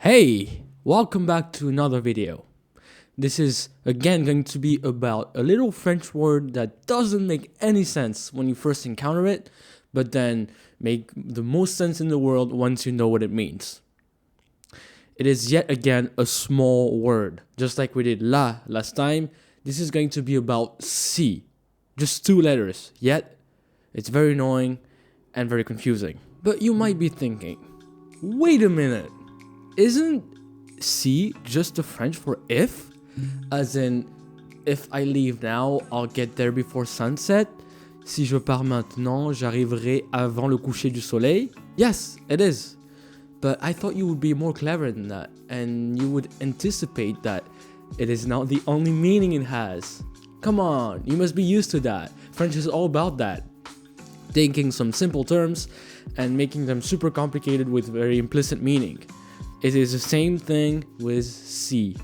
Hey, welcome back to another video. This is again going to be about a little French word that doesn't make any sense when you first encounter it, but then make the most sense in the world once you know what it means. It is yet again a small word. Just like we did la last time, this is going to be about si. Just two letters, yet it's very annoying and very confusing. But you might be thinking, wait a minute. Isn't si just the French for if? As in, if I leave now, I'll get there before sunset. Si je pars maintenant, j'arriverai avant le coucher du soleil. Yes, it is. But I thought you would be more clever than that, and you would anticipate that it is not the only meaning it has. Come on, you must be used to that. French is all about that. Taking some simple terms and making them super complicated with very implicit meaning. It is the same thing with si.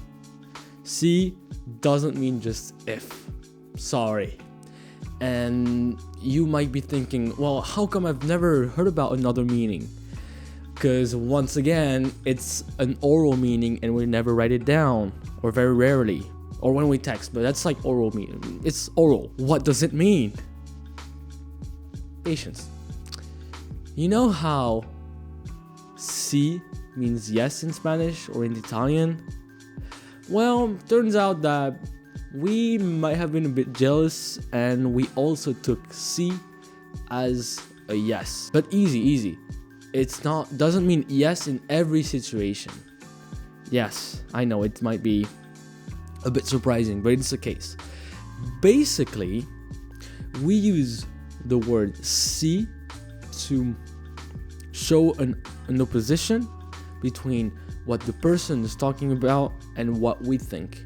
Si doesn't mean just if. Sorry. And you might be thinking, well, how come I've never heard about another meaning? Because once again, it's an oral meaning and we never write it down, or very rarely, or when we text, but that's like oral meaning. It's oral. What does it mean? Patience. You know how si means yes in Spanish or in Italian? Well, turns out that we might have been a bit jealous and we also took si as a yes. But easy. Doesn't mean yes in every situation. Yes, I know it might be a bit surprising, but it's the case. Basically, we use the word si to show an opposition between what the person is talking about and what we think.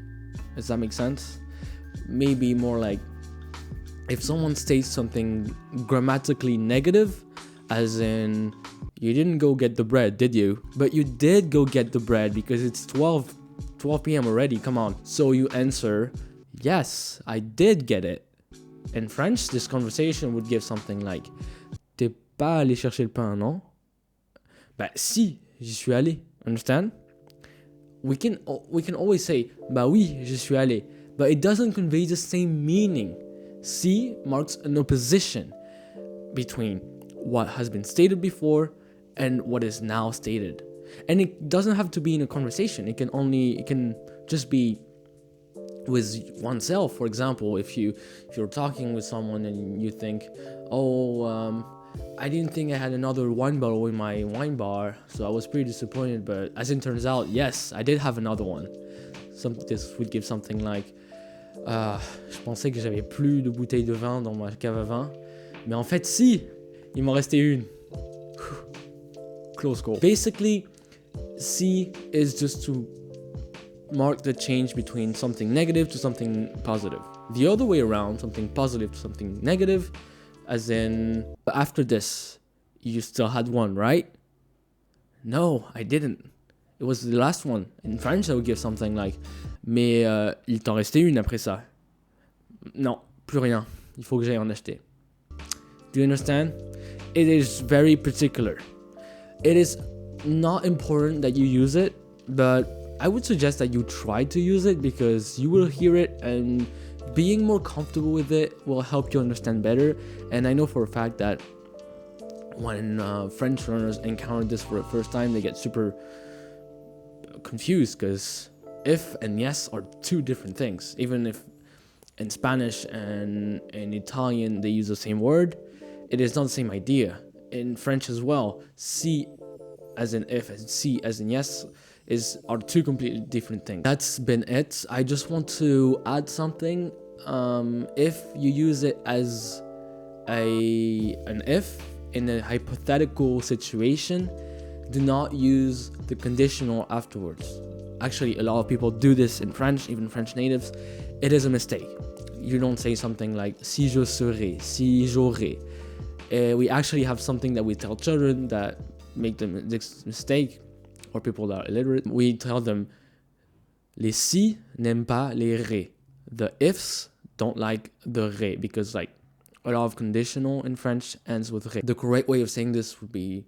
Does that make sense? Maybe more like if someone states something grammatically negative, as in, you didn't go get the bread, did you? But you did go get the bread because it's 12 p.m. already, come on. So you answer, yes, I did get it. In French, this conversation would give something like, t'es pas allé chercher le pain, non? Bah si, j'y suis allé. Understand? We can always say, bah oui, j'y suis allé. But it doesn't convey the same meaning. Si marks an opposition between what has been stated before and what is now stated. And it doesn't have to be in a conversation. It can just be with oneself. For example, if you're talking with someone and you think, I didn't think I had another wine bottle in my wine bar, so I was pretty disappointed, but as it turns out, yes, I did have another one. This would give something like, je pensais que j'avais plus de bouteilles de vin dans ma cave à vin, mais en fait si, il m'en restait une. Close call. Basically, si is just to mark the change between something negative to something positive. The other way around, something positive to something negative, as in, after this, you still had one, right? No, I didn't. It was the last one. In French, I would give something like, mais il t'en restait une après ça. Non, plus rien. Il faut que j'aille en acheter. Do you understand? It is very particular. It is not important that you use it, but I would suggest that you try to use it because you will hear it and being more comfortable with it will help you understand better. And I know for a fact that when French learners encounter this for the first time, they get super confused because if and yes are two different things. Even if in Spanish and in Italian they use the same word, it is not the same idea. In French as well, si as in if and si as in yes are two completely different things. That's been it. I just want to add something. If you use it as an if in a hypothetical situation, do not use the conditional afterwards. Actually, a lot of people do this in French, even French natives. It is a mistake. You don't say something like si je serai, si j'aurai. We actually have something that we tell children that make them this mistake, or people that are illiterate. We tell them les si n'aiment pas les ré. The ifs don't like the ré because like a lot of conditional in French ends with ré. The correct way of saying this would be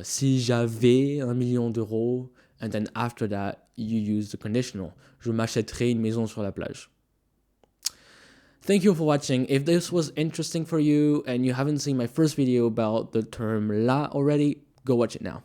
si j'avais 1 million d'euros, and then after that, you use the conditional. Je m'achèterai une maison sur la plage. Thank you for watching. If this was interesting for you and you haven't seen my first video about the term là already, go watch it now.